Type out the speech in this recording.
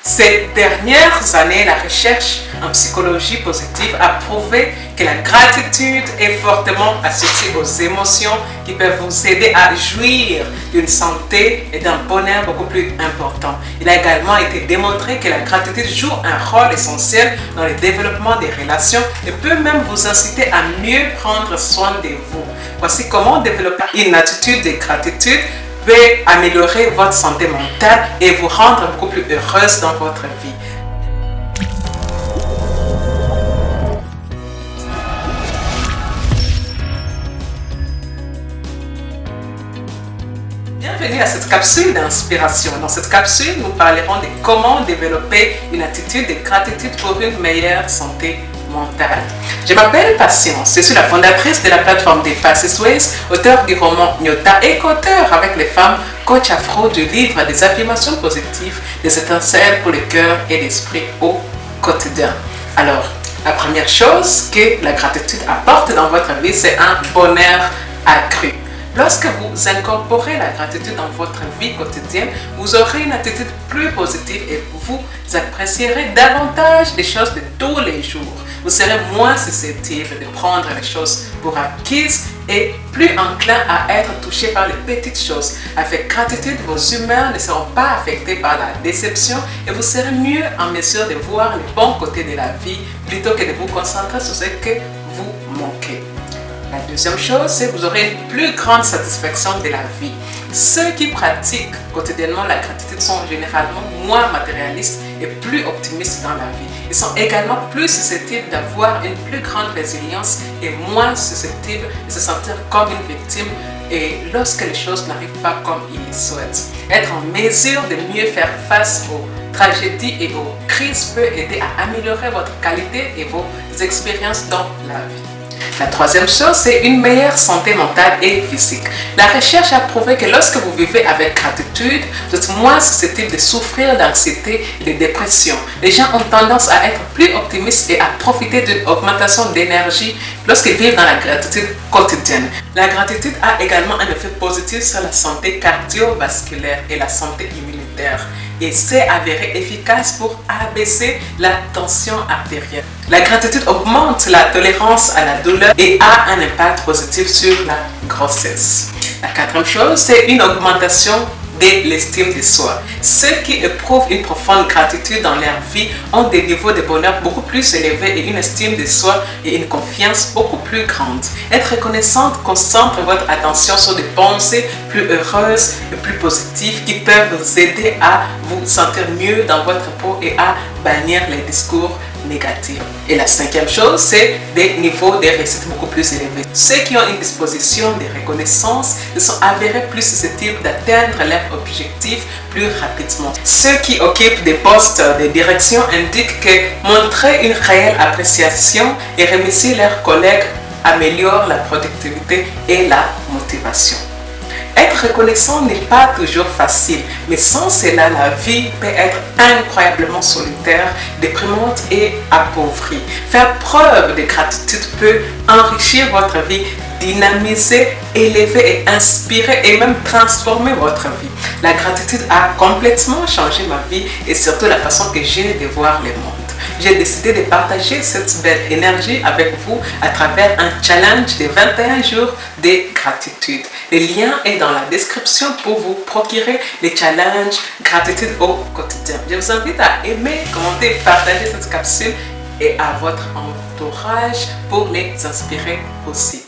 Ces dernières années, la recherche en psychologie positive a prouvé que la gratitude est fortement associée aux émotions qui peuvent vous aider à jouir d'une santé et d'un bonheur beaucoup plus important. Il a également été démontré que la gratitude joue un rôle essentiel dans le développement des relations et peut même vous inciter à mieux prendre soin de vous. Voici comment développer une attitude de gratitude peut améliorer votre santé mentale et vous rendre beaucoup plus heureuse dans votre vie. Bienvenue à cette capsule d'inspiration. Dans cette capsule, nous parlerons de comment développer une attitude de gratitude pour une meilleure santé mentale. Je m'appelle Patience, je suis la fondatrice de la plateforme des Pathways, auteur du roman Nyota et co-auteur avec les femmes coach afro du livre des affirmations positives, des étincelles pour le cœur et l'esprit au quotidien. Alors, la première chose que la gratitude apporte dans votre vie, c'est un bonheur accru. Lorsque vous incorporez la gratitude dans votre vie quotidienne, vous aurez une attitude plus positive et vous apprécierez davantage les choses de tous les jours. Vous serez moins susceptible de prendre les choses pour acquises et plus enclin à être touché par les petites choses. Avec gratitude, vos humeurs ne seront pas affectées par la déception et vous serez mieux en mesure de voir les bons côtés de la vie plutôt que de vous concentrer sur ce que vous manquez. La deuxième chose, c'est que vous aurez une plus grande satisfaction de la vie. Ceux qui pratiquent quotidiennement la gratitude sont généralement moins matérialistes et plus optimistes dans la vie. Ils sont également plus susceptibles d'avoir une plus grande résilience et moins susceptibles de se sentir comme une victime et lorsque les choses n'arrivent pas comme ils le souhaitent. Être en mesure de mieux faire face aux tragédies et aux crises peut aider à améliorer votre qualité et vos expériences dans la vie. La troisième chose, c'est une meilleure santé mentale et physique. La recherche a prouvé que lorsque vous vivez avec gratitude, vous êtes moins susceptible de souffrir d'anxiété et de dépression. Les gens ont tendance à être plus optimistes et à profiter d'une augmentation d'énergie lorsqu'ils vivent dans la gratitude quotidienne. La gratitude a également un effet positif sur la santé cardiovasculaire et la santé immunitaire. Et c'est avéré efficace pour abaisser la tension artérielle. La gratitude augmente la tolérance à la douleur et a un impact positif sur la grossesse. La quatrième chose, c'est une augmentation de l'estime de soi. Ceux qui éprouvent une profonde gratitude dans leur vie ont des niveaux de bonheur beaucoup plus élevés et une estime de soi et une confiance beaucoup plus grande. Être reconnaissante concentre votre attention sur des pensées plus heureuses et plus positives qui peuvent vous aider à vous sentir mieux dans votre peau et à bannir les discours négatifs. Et la cinquième chose, c'est des niveaux de réussite beaucoup plus élevés. Ceux qui ont une disposition de reconnaissance sont avérés plus susceptibles d'atteindre leurs objectifs plus rapidement. Ceux qui occupent des postes de direction indiquent que montrer une réelle appréciation et remercier leurs collègues améliore la productivité et la motivation. Être reconnaissant n'est pas toujours facile, mais sans cela, la vie peut être incroyablement solitaire, déprimante et appauvrie. Faire preuve de gratitude peut enrichir votre vie, dynamiser, élever et inspirer et même transformer votre vie. La gratitude a complètement changé ma vie et surtout la façon que j'ai de voir le monde. J'ai décidé de partager cette belle énergie avec vous à travers un challenge de 21 jours de gratitude. Le lien est dans la description pour vous procurer les challenges gratitude au quotidien. Je vous invite à aimer, commenter, partager cette capsule et à votre entourage pour les inspirer aussi.